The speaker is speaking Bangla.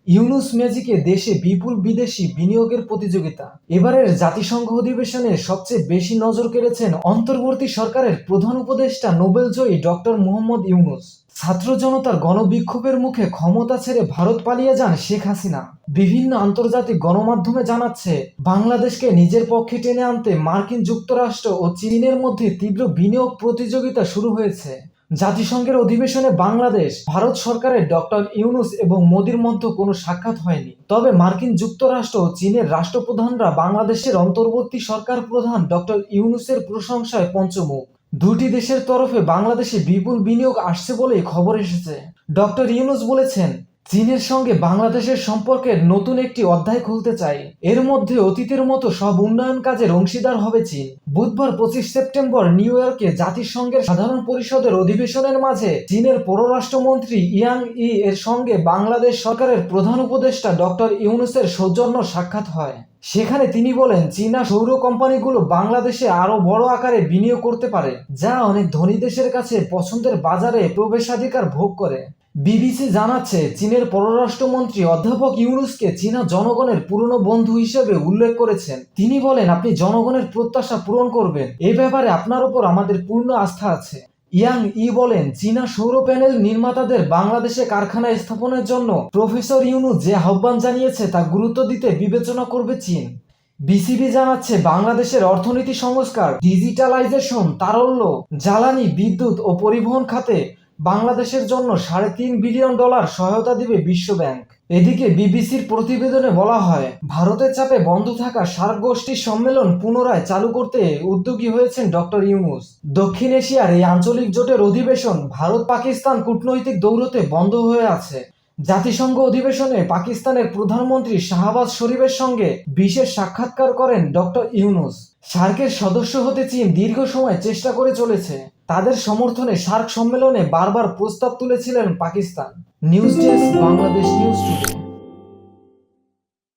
ইউনুস ম্যাজিকে দেশে বিপুল বিদেশি বিনিয়োগের প্রতিযোগিতা। এবারের জাতিসংঘ অধিবেশনে সবচেয়ে বেশি নজর কেড়েছেন অন্তর্বর্তী সরকারের প্রধান উপদেষ্টা নোবেলজয়ী ডক্টর মোহাম্মদ ইউনুস। ছাত্র জনতার গণবিক্ষোভের মুখে ক্ষমতা ছেড়ে ভারত পালিয়ে যান শেখ হাসিনা। বিভিন্ন আন্তর্জাতিক গণমাধ্যমে জানাচ্ছে, বাংলাদেশকে নিজের পক্ষে টেনে আনতে মার্কিন যুক্তরাষ্ট্র ও চীনের মধ্যে তীব্র বিনিয়োগ প্রতিযোগিতা শুরু হয়েছে। জাতিসংঘের অধিবেশনে বাংলাদেশ, ভারত সরকারের ডক্টর ইউনুস এবং মোদির মধ্যে কোনো সাক্ষাৎ হয়নি। তবে মার্কিন যুক্তরাষ্ট্র ও চীনের রাষ্ট্রপ্রধানরা বাংলাদেশের অন্তর্বর্তী সরকার প্রধান ডক্টর ইউনুসের প্রশংসায় পঞ্চমুখ। দুটি দেশের তরফে বাংলাদেশে বিপুল বিনিয়োগ আসছে বলেই খবর এসেছে। ডক্টর ইউনুস বলেছেন, চীনের সঙ্গে বাংলাদেশের সম্পর্কের নতুন একটি অধ্যায় খুলতে চাই। এর মধ্যে অতীতের মতো সব উন্নয়ন কাজের অংশীদার হবে চীন। বুধবার 25 সেপ্টেম্বর নিউ ইয়র্কে জাতিসংঘের সাধারণ পরিষদের অধিবেশনের মাঝে চীনের পররাষ্ট্রমন্ত্রী ইয়াং ই এর সঙ্গে বাংলাদেশ সরকারের প্রধান উপদেষ্টা ডক্টর ইউনুসের সৌজন্য সাক্ষাৎ হয়। সেখানে তিনি বলেন, চীনা সৌর কোম্পানিগুলো বাংলাদেশে আরো বড় আকারে বিনিয়োগ করতে পারে, যা অনেক ধনী দেশের কাছে পছন্দের বাজারে প্রবেশাধিকার ভোগ করে। বিবিসি জানাচ্ছে, চীনের পররাষ্ট্রমন্ত্রী অধ্যাপক ইউনুসকে চীনা জনগণের পুরনো বন্ধু হিসেবে উল্লেখ করেছেন। তিনি বলেন, আপনি জনগণের প্রত্যাশা পূরণ করবেন, এ ব্যাপারে আপনার উপর আমাদের পূর্ণ আস্থা আছে। ইয়াং ই বলেন, চীনা সৌর প্যানেল নির্মাতাদের বাংলাদেশে কারখানা স্থাপনের জন্য প্রফেসর ইউনুস যে আহ্বান জানিয়েছে তা গুরুত্ব দিতে বিবেচনা করবে চীন। বিসিবি জানাচ্ছে, বাংলাদেশের অর্থনীতি সংস্কার, ডিজিটালাইজেশন, তারল্য, জ্বালানি, বিদ্যুৎ ও পরিবহন খাতে বাংলাদেশের জন্য $3.5 বিলিয়ন সহায়তা দিবে বিশ্ব ব্যাংক। এদিকে বিবিসির প্রতিবেদনে বলা হয়, ভারতের চাপে বন্ধ থাকা সার্ক গোষ্ঠীর সম্মেলন পুনরায় চালু করতে উদ্যোগী হয়েছেন ডক্টর ইউনুস। দক্ষিণ এশিয়ার এই আঞ্চলিক জোটের অধিবেশন ভারত পাকিস্তান কূটনৈতিক দৌড়তে বন্ধ হয়ে আছে। জাতিসংঘ অধিবেশনে পাকিস্তানের প্রধানমন্ত্রী শাহবাজ শরীফের সঙ্গে বিশেষ সাক্ষাৎকার করেন ডক্টর ইউনুস। সার্কের সদস্য হতে চীন দীর্ঘ সময় চেষ্টা করে চলেছে। তাদের সমর্থনে সার্ক সম্মেলনে বারবার প্রস্তাব তুলেছিলেন Pakistan. News desk, Bangladesh news today.